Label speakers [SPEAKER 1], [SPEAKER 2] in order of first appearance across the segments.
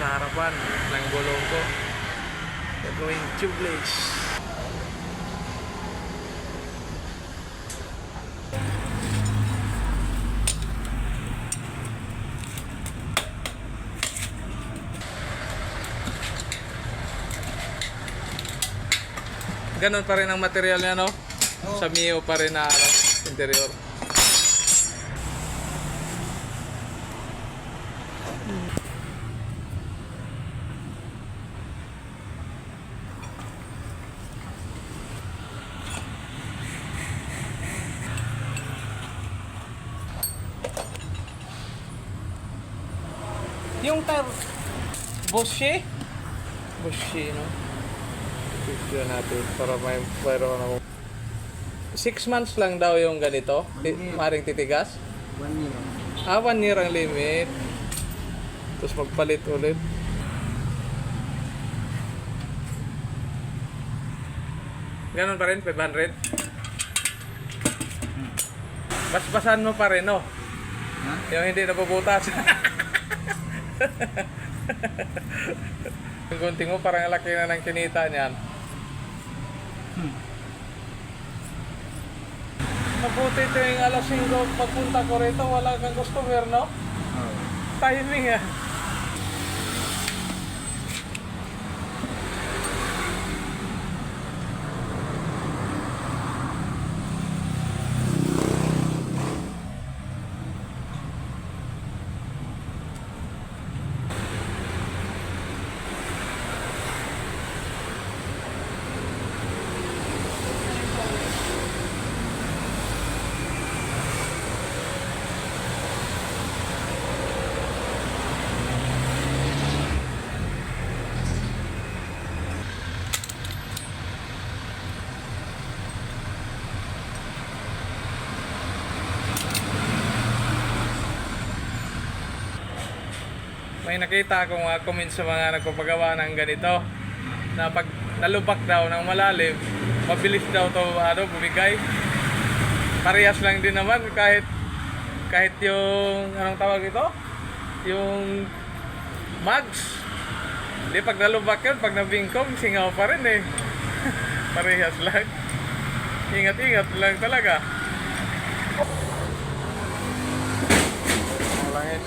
[SPEAKER 1] sa harapan ng gulong ko. Gagawing tubeless. Ganon pa rin ang material niya, no? Sa Mio pa rin na interior. Yung tire Bosch, no? Tignan natin para may mayroon ako. 6 months lang daw yung ganito. Maring titigas.
[SPEAKER 2] 1 year.
[SPEAKER 1] 1 year ang limit. Tapos magpalit ulit. Ganon pa rin, 500. Basbasan mo pa rin, no?
[SPEAKER 2] Ha?
[SPEAKER 1] Yung hindi napuputas. Yung gunting mo parang laki na ng kinita niyan. Mabuti ito yung alas 5 pagpunta ko rito, wala kang customer, no?
[SPEAKER 2] Oo.
[SPEAKER 1] Timing ah. May nakita akong comment sa mga nagpapagawa ng ganito na pag nalubak daw ng malalim, mabilis daw to bumigay. Parehas lang din naman kahit yung anong tawag ito? Yung mags. Hindi pag nalubak yun, pag nabingkong, singaw pa rin eh. Parehas lang. Ingat-ingat lang talaga. Malangit.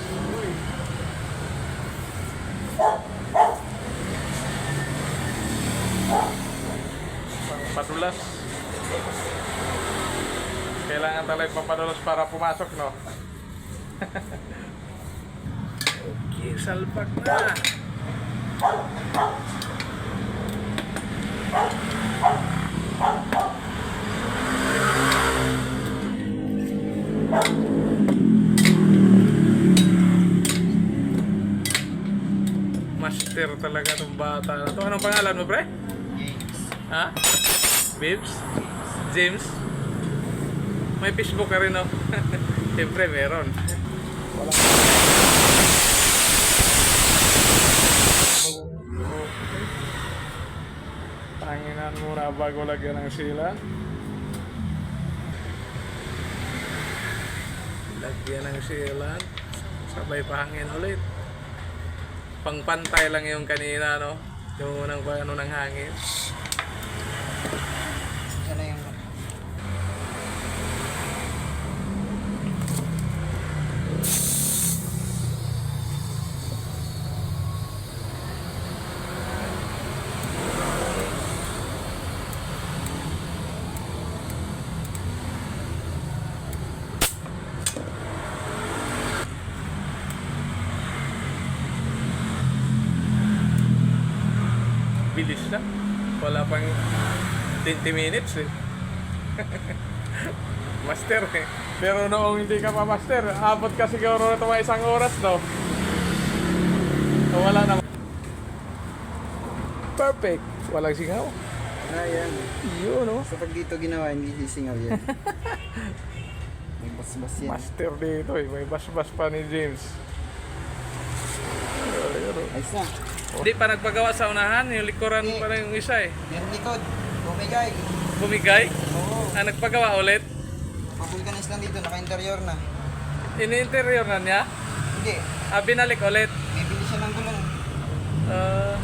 [SPEAKER 1] Padulas. Kailangan talaga papadulas para pumasok, no? Okay, salpak na. Master talaga itong bata na to. Anong pangalan mo, pre? Ha? Bibs? James? May Facebook ka rin, no? Siyempre, meron. Walang... Tanginan muna bago lagyan ng sila. Lagyan ng silan. Sabay pahangin ulit. Pangpantay lang yung kanina, no? Yung unang ano ng hangin.
[SPEAKER 2] Yan na yung...
[SPEAKER 1] Bilis na. Wala pang 20 minutes eh. Master eh. Pero noong hindi ka pa master, abot ka siguro ito mga 1 oras, no? So wala na. Perfect. Walang singaw.
[SPEAKER 2] Yan.
[SPEAKER 1] Yun, no?
[SPEAKER 2] So pag dito ginawa, hindi sisingaw yan. May bas-bas yan.
[SPEAKER 1] Master dito eh. May bas-bas pa ni James.
[SPEAKER 2] Ayos na.
[SPEAKER 1] Hindi pa nagpagawa sa unahan. Yung likuran pa na yung isa eh.
[SPEAKER 2] Yan likod. Bumigay.
[SPEAKER 1] Bumigay?
[SPEAKER 2] Oo.
[SPEAKER 1] Nagpagawa ulit?
[SPEAKER 2] Pag-vulcanize lang dito, naka-interior na.
[SPEAKER 1] Ini-interior na niya?
[SPEAKER 2] Hindi.
[SPEAKER 1] Binalik ulit.
[SPEAKER 2] Bibili siya ng gulong.
[SPEAKER 1] Ah,